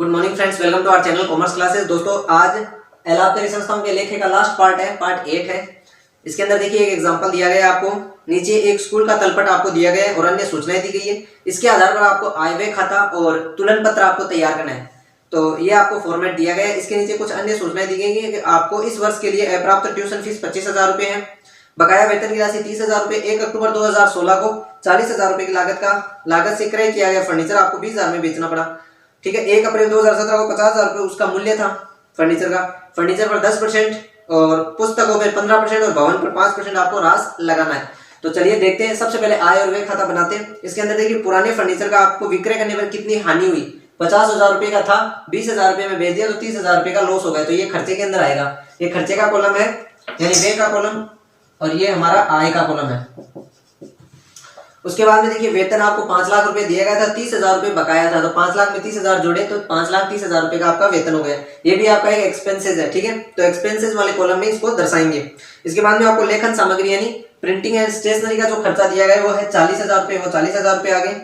Good morning friends, welcome to our channel commerce classes. दोस्तों आज एलापकारी संस्थाओं के लेखे का लास्ट पार्ट है, पार्ट 8 है। इसके अंदर देखिए एक एग्जांपल दिया गया है आपको, नीचे एक स्कूल का तलपट आपको दिया गया है और अन्य सूचनाएं दी गई है। इसके आधार पर आपको आय व्यय खाता और तुलन पत्र आपको तैयार करना है। तो ये आपको फॉर्मेट दिया गया है। इसके नीचे कुछ अन्य सूचनाएं दी गई है कि आपको इस वर्ष के लिए अप्राप्त ट्यूशन फीस 25,000 रुपए है। बकाया वेतन की राशि 30,000 रुपए। 1 अक्टूबर 2016 को 40,000 रुपए की लागत से क्रय किया गया फर्नीचर आपको 20,000 में बेचना पड़ा। ठीक है। 1 अप्रैल 2017 को 50,000 रुपए उसका मूल्य था फर्नीचर का। फर्नीचर पर 10% और पुस्तकों पर 15% और भवन पर 5% आपको रास लगाना है। तो चलिए देखते हैं। सबसे पहले आय और व्यय खाता बनाते हैं। इसके अंदर देखिए पुराने फर्नीचर का आपको विक्रय करने पर कितनी हानि हुई। 50,000 रुपए का था, 20,000 रुपए में बेच दिया तो 30,000 रुपए का लॉस हो गया। तो ये खर्चे के अंदर आएगा। ये खर्चे का कॉलम है यानी व्यय का कॉलम, और ये हमारा आय का कॉलम है। उसके बाद में देखिए वेतन आपको 5 लाख रुपए दिया गया था, 30,000 रुपए बकाया था। तो 5 लाख में 30,000 जोड़े तो 5,30,000 रुपए का आपका वेतन हो गया। ये भी आपका एक एक्सपेंसेस है। ठीक है। तो एक्सपेंसेस वाले कॉलम में इसको दर्शाएंगे। इसके बाद में आपको लेखन सामग्री यानी प्रिंटिंग एंड स्टेशनरी का जो खर्चा दिया गया है वो है 40,000 रुपए, वो 40,000 रुपए आ गए।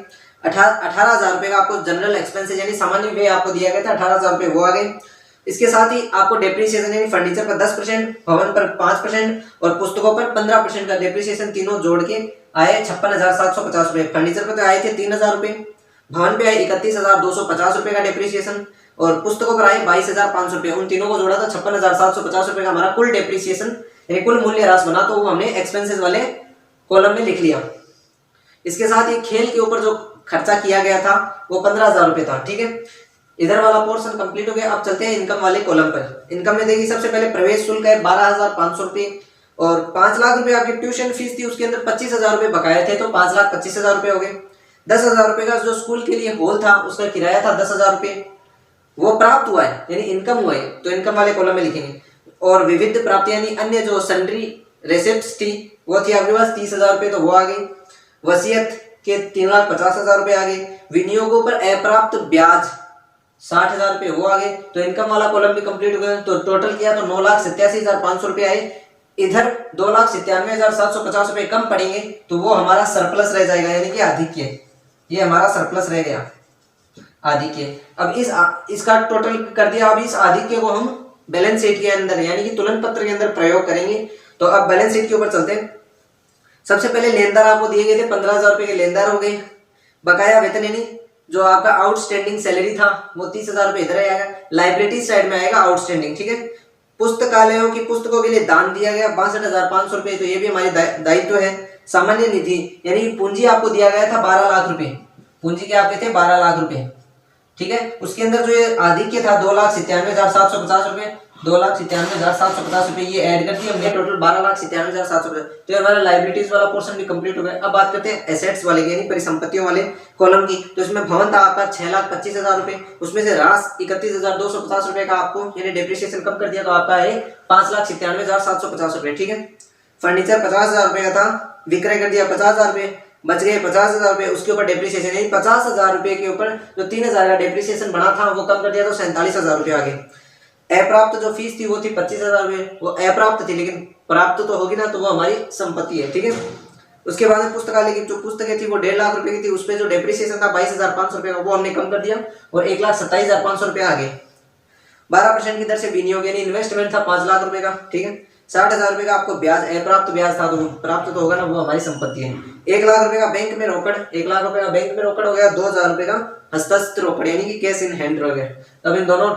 18,000 रुपए का आपको जनरल एक्सपेंसेस यानी सामान्य व्यय आपको दिया गया था, 18,000 रुपए वो आ गए। इसके साथ ही आपको डेप्रिसिएशन यानी फर्नीचर पर 10%, भवन पर 5% और पुस्तकों पर 15% का डेप्रिसिएशन तीनों जोड़ के आए 56,750 रुपए। फर्नीचर पर तो आए थे 3,000 रुपए, भवन पे आए 31,250 रुपए का डेप्रिसिएशन और पुस्तकों पर आए 22,500 रुपए। उन तीनों को जोड़ा तो 56,750 रुपए का हमारा कुल डेप्रिसिएशन यानी कुल मूल्य ह्रास बना। तो वो हमने एक्सपेंसेस वाले कॉलम में लिख लिया। इसके साथ ही खेल के ऊपर जो खर्चा किया गया था वो 15,000 रुपए था। ठीक है। इधर वाला पोर्शन कंप्लीट हो गया। अब चलते हैं इनकम वाले कॉलम पर। इनकम में देखिए सबसे पहले प्रवेश शुल्क है 12,500 रुपए और 5 लाख रुपए आपकी ट्यूशन फीस थी, उसके अंदर 25,000 रुपए बकाए थे तो 5,25,000 रुपए हो गए। 10,000 रुपए का जो स्कूल के लिए हॉल था उसका किराया था 10,000 रुपए, वो प्राप्त हुआ है यानी इनकम हुआ है। तो इनकम वाले कॉलम में लिखेंगे। और विविध प्राप्ति यानी अन्य जो सन्ड्री रेसिप्ट्स थी वो थी आपके पास 30,000 रुपए, तो वो आ गई। वसीयत के 3,50,000 रुपए आ गए। विनियोगों पर अप्राप्त ब्याज 60,000 रुपए वो आ गए। तो इनकम वाला कॉलम भी कंप्लीट हो गया। तो टोटल किया तो 9,87,500 रुपए आए। इधर 2,97,750 रुपए कम पड़ेंगे तो वो हमारा सरप्लस रह जाएगा यानी कि आधिक्य। ये हमारा सरप्लस रह गया, आधिक्य। अब इसका टोटल कर दिया। अब इस आधिक्य को हम बैलेंस शीट के अंदर यानी कि तुलन पत्र के अंदर प्रयोग करेंगे। तो अब बैलेंस शीट के ऊपर चलते हैं। सबसे पहले लेनदार आपको दिए गए थे 15,000 रुपए के लेनदार हो गए। बकाया वेतन यानी जो आपका आउटस्टैंडिंग सैलरी था वो 30,000 रुपए इधर आएगा। लाइबिलिटी साइड में आएगा आउटस्टैंडिंग। ठीक है। पुस्तकालयों की पुस्तकों के लिए दान दिया गया 62,500 रुपए, तो ये भी हमारी दायित्व है। सामान्य निधि यानी पूंजी आपको दिया गया था 12 लाख रुपए। पूंजी के आपके थे 12 लाख रुपए। ठीक है। उसके अंदर जो ये आधिक्य था 2,97,750 रुपए, 2,97,750 रुपए ये ऐड कर दिए हमने, टोटल 12,97,750। तो ये हमारा लाइबिलिटीज वाला पोर्शन भी कंप्लीट हो गया। अब बात करते हैं एसेट्स वाले यानी परिसंपत्तियों वाले कॉलम की। तो इसमें भवन था आपका 6,25,000 रुपए, उसमें से रास 31,250 रुपए का आपको यानी डेप्रिसिएशन कम कर दिया तो आपका है 5,97,750 रुपए। ठीक है। फर्नीचर 50,000 रुपए का था, विक्रय कर दिया 50,000 रुपए, बच गए 50,000 रुपए। उसके ऊपर डेप्रिसिएशन यानी 50,000 रुपए के ऊपर जो 3,000 का डेप्रिसिएशन बना था वो कम कर दिया तो 47,000 रुपए आ गए। अप्राप्त जो फीस थी वो थी 25,000 रुपए, वो अप्राप्त थी लेकिन प्राप्त तो होगी ना, तो वो हमारी संपत्ति है। ठीक है। उसके बाद में पुस्तकालय की जो पुस्तकें थी वो 1.5 लाख रुपए की थी, उसपे जो डेप्रिसिएशन था 22,500 रुपए का वो हमने कम कर दिया और 1,27,500 रुपए आ गए। 12% की दर से विनियोग यानी इन्वेस्टमेंट था 5 लाख रुपए का। ठीक है। 60,000 रुपए का आपको ब्याज अप्राप्त ब्याज था, तो प्राप्त तो होगा ना, वो हमारी संपत्ति है। 1 लाख रुपए का बैंक में रोकड़, 1 लाख रुपए का बैंक में रोकड़ हो गया। 2,000 रुपए का हस्तस्थ रोकड़ यानी कि कैश इन हैंड हो गया। तब इन दोनों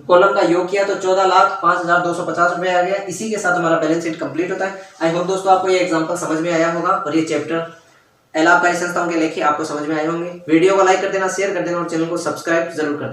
कॉलम का योग किया तो 14,05,250 रुपए आ गया। इसी के साथ हमारा बैलेंस शीट कंप्लीट होता है। आई होप दोस्तों आपको ये एग्जांपल समझ में आया होगा और ये चैप्टर एलापकारी संस्थाओं के लेखे आपको समझ में आए होंगे। वीडियो को लाइक कर देना, शेयर कर देना और चैनल को सब्सक्राइब जरूर कर देना।